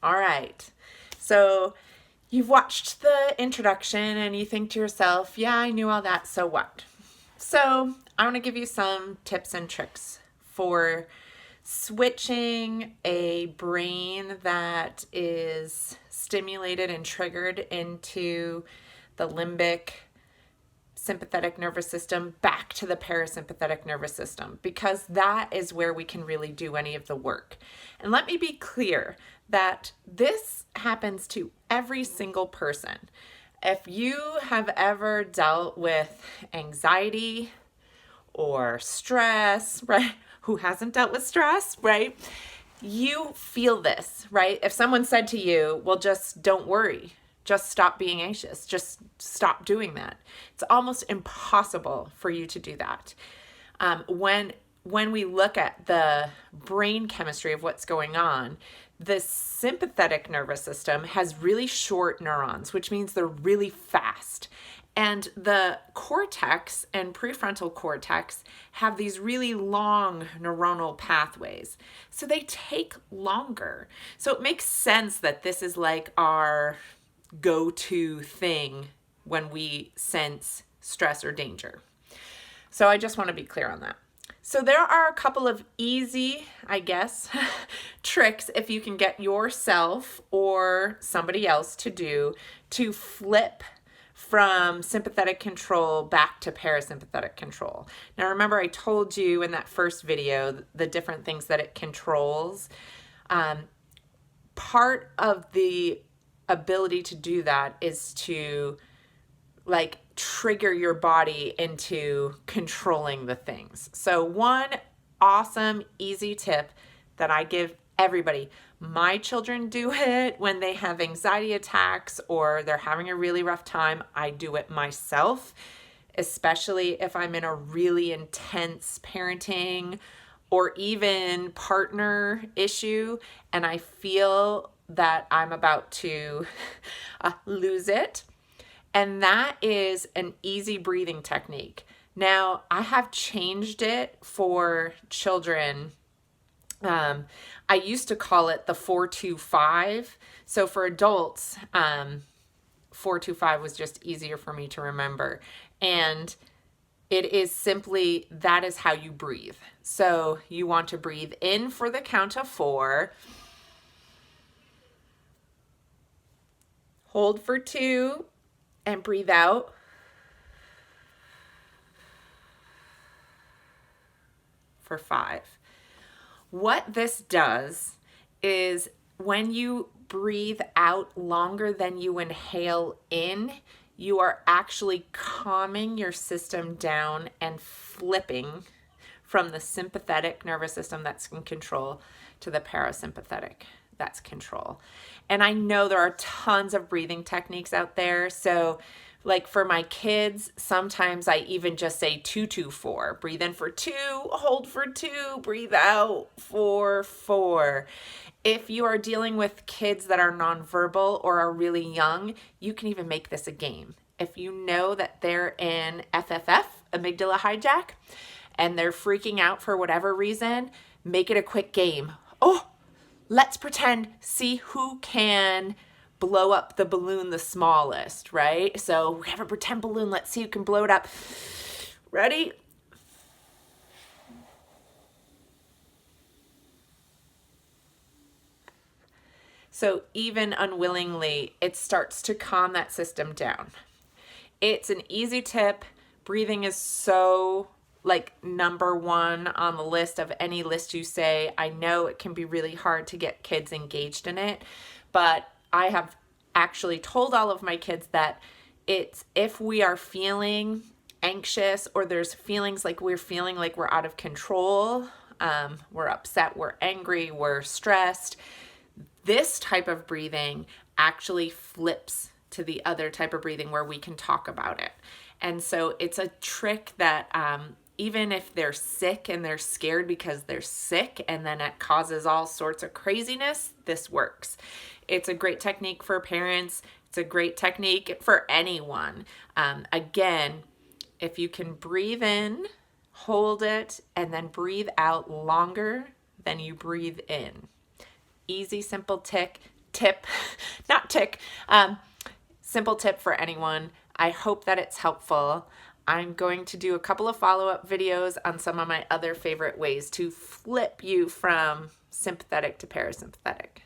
All right. So you've watched the introduction and you think to yourself, yeah, I knew all that, so what? So I want to give you some tips and tricks for switching a brain that is stimulated and triggered into the limbic sympathetic nervous system back to the parasympathetic nervous system, because that is where we can really do any of the work. And let me be clear that this happens to every single person. If you have ever dealt with anxiety or stress, right? Who hasn't dealt with stress, right? You feel this, right? If someone said to you, well, just don't worry, just stop being anxious, just stop doing that, it's almost impossible for you to do that. When we look at the brain chemistry of what's going on, the sympathetic nervous system has really short neurons, which means they're really fast. And the cortex and prefrontal cortex have these really long neuronal pathways. So they take longer. So it makes sense that this is like our go-to thing when we sense stress or danger. So I just want to be clear on that. So there are a couple of easy, I guess, tricks if you can get yourself or somebody else to do to flip from sympathetic control back to parasympathetic control. Now remember, I told you in that first video the different things that it controls. Part of the ability to do that is to trigger your body into controlling the things. So one awesome, easy tip that I give everybody. My children do it when they have anxiety attacks or they're having a really rough time. I do it myself, especially if I'm in a really intense parenting or even partner issue and I feel that I'm about to lose it. And that is an easy breathing technique. Now, I have changed it for children. I used to call it the 4-2-5. So for adults, 4-2-5 was just easier for me to remember. And it is simply, that is how you breathe. So you want to breathe in for the count of 4. Hold for 2 and breathe out. For 5. What this does is when you breathe out longer than you inhale in, you are actually calming your system down and flipping from the sympathetic nervous system that's in control to the parasympathetic that's control. And I know there are tons of breathing techniques out there. So like for my kids, sometimes I even just say 2-2-4. Breathe in for 2, hold for 2, breathe out for 4. If you are dealing with kids that are nonverbal or are really young, you can even make this a game. If you know that they're in FFF, amygdala hijack, and they're freaking out for whatever reason, make it a quick game. Oh, let's pretend, see who can blow up the balloon the smallest, right? So we have a pretend balloon. Let's see who can blow it up. Ready? So even unwillingly, it starts to calm that system down. It's an easy tip. Breathing is so number 1 on the list of any list you say. I know it can be really hard to get kids engaged in it, but I have actually told all of my kids that it's if we are feeling anxious or there's feelings like we're feeling like we're out of control, we're upset, we're angry, we're stressed, this type of breathing actually flips to the other type of breathing where we can talk about it. And so it's a trick that even if they're sick and they're scared because they're sick and then it causes all sorts of craziness, this works. It's a great technique for parents. It's a great technique for anyone. Again, if you can breathe in, hold it, and then breathe out longer than you breathe in. Easy, simple tip, not tick, simple tip for anyone. I hope that it's helpful. I'm going to do a couple of follow-up videos on some of my other favorite ways to flip you from sympathetic to parasympathetic.